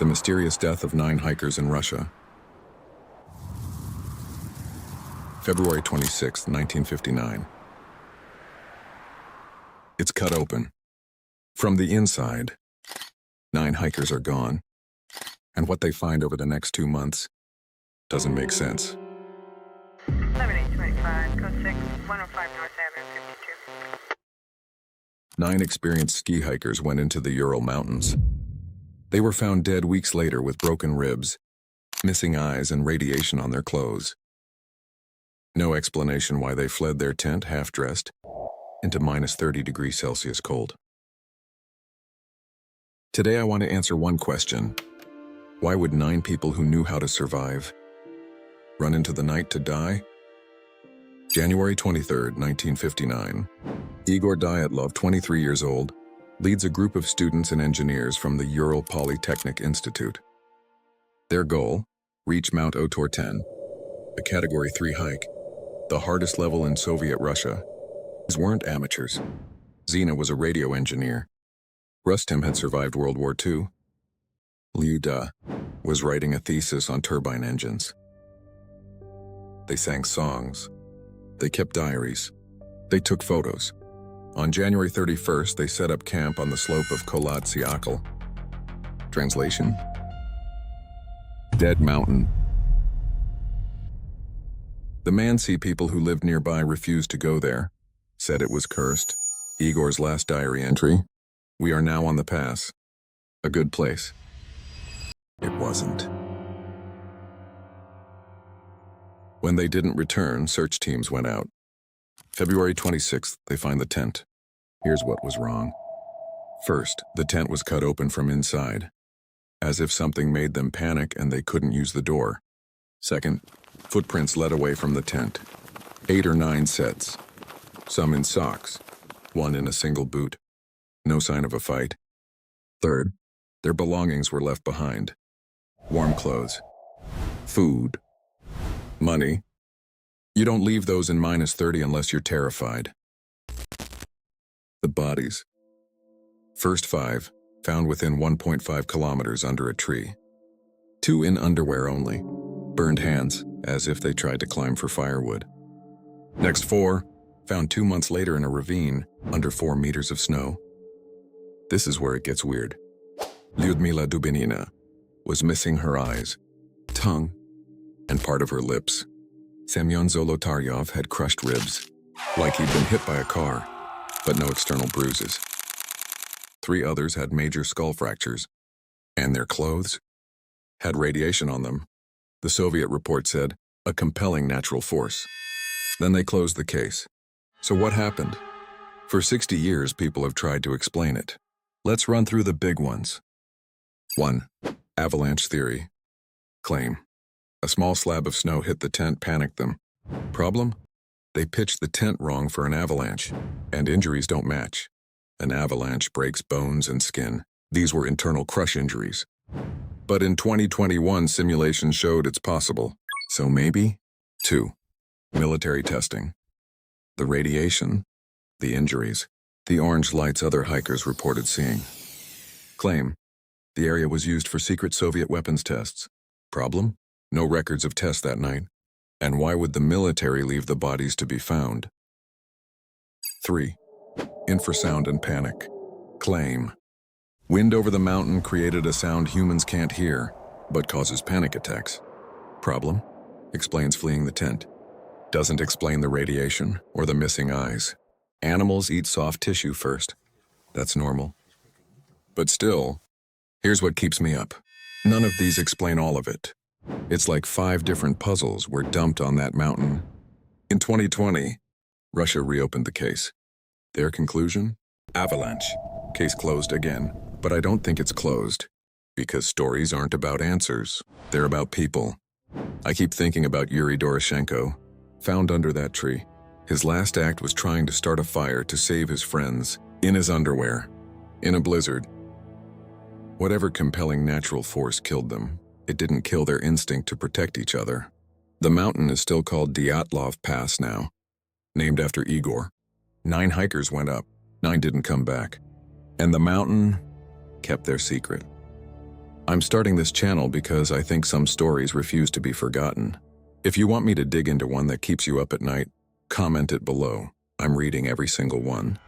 The mysterious death of 9 hikers in Russia. February 26, 1959. It's cut open. From the inside, 9 hikers are gone, and what they find over the next 2 months doesn't make sense. 7825, code 6, 105 North Avenue, 52. 9 experienced ski hikers went into the Ural Mountains. They were found dead weeks later with broken ribs, missing eyes, and radiation on their clothes. No explanation why they fled their tent half-dressed into minus 30 degrees Celsius cold. Today I want to answer one question. Why would 9 people who knew how to survive run into the night to die? January 23, 1959. Igor Dyatlov, 23 years old, leads a group of students and engineers from the Ural Polytechnic Institute. Their goal, reach Mount Otor-10, a Category 3 hike, the hardest level in Soviet Russia. These weren't amateurs. Zina was a radio engineer. Rustem had survived World War II. Lyuda was writing a thesis on turbine engines. They sang songs. They kept diaries. They took photos. On January 31st, they set up camp on the slope of Kholat Syakhl. Translation? Dead Mountain. The Mansi people who lived nearby refused to go there, said it was cursed. Igor's last diary entry: "We are now on the pass. A good place." It wasn't. When they didn't return, search teams went out. February 26th, they find the tent. Here's what was wrong. First, the tent was cut open from inside, as if something made them panic and they couldn't use the door. Second, footprints led away from the tent. 8 or 9 sets, some in socks, one in a single boot. No sign of a fight. Third, their belongings were left behind. Warm clothes, food, money. You don't leave those in minus 30 unless you're terrified. The bodies. First 5, found within 1.5 kilometers under a tree. 2 in underwear only, burned hands, as if they tried to climb for firewood. Next 4, found 2 months later in a ravine, under 4 meters of snow. This is where it gets weird. Lyudmila Dubinina was missing her eyes, tongue, and part of her lips. Semyon Zolotaryov had crushed ribs, like he'd been hit by a car, but no external bruises. 3 others had major skull fractures, and their clothes had radiation on them. The Soviet report said, a compelling natural force. Then they closed the case. So what happened? For 60 years, people have tried to explain it. Let's run through the big ones. 1. Avalanche theory. Claim: a small slab of snow hit the tent, panicked them. Problem? They pitched the tent wrong for an avalanche, and injuries don't match. An avalanche breaks bones and skin. These were internal crush injuries. But in 2021, simulations showed it's possible. So maybe? 2. Military testing. The radiation, the injuries, the orange lights other hikers reported seeing. Claim: the area was used for secret Soviet weapons tests. Problem? No records of tests that night. And why would the military leave the bodies to be found? 3. Infrasound and panic. Claim: wind over the mountain created a sound humans can't hear, but causes panic attacks. Problem? Explains fleeing the tent. Doesn't explain the radiation or the missing eyes. Animals eat soft tissue first. That's normal. But still, here's what keeps me up. None of these explain all of it. It's like 5 different puzzles were dumped on that mountain. In 2020, Russia reopened the case. Their conclusion? Avalanche. Case closed again. But I don't think it's closed, because stories aren't about answers. They're about people. I keep thinking about Yuri Doroshenko, found under that tree. His last act was trying to start a fire to save his friends, in his underwear, in a blizzard. Whatever compelling natural force killed them, it didn't kill their instinct to protect each other. The mountain is still called Dyatlov Pass now, named after Igor. 9 hikers went up, 9 didn't come back. And the mountain kept their secret. I'm starting this channel because I think some stories refuse to be forgotten. If you want me to dig into one that keeps you up at night, comment it below. I'm reading every single one.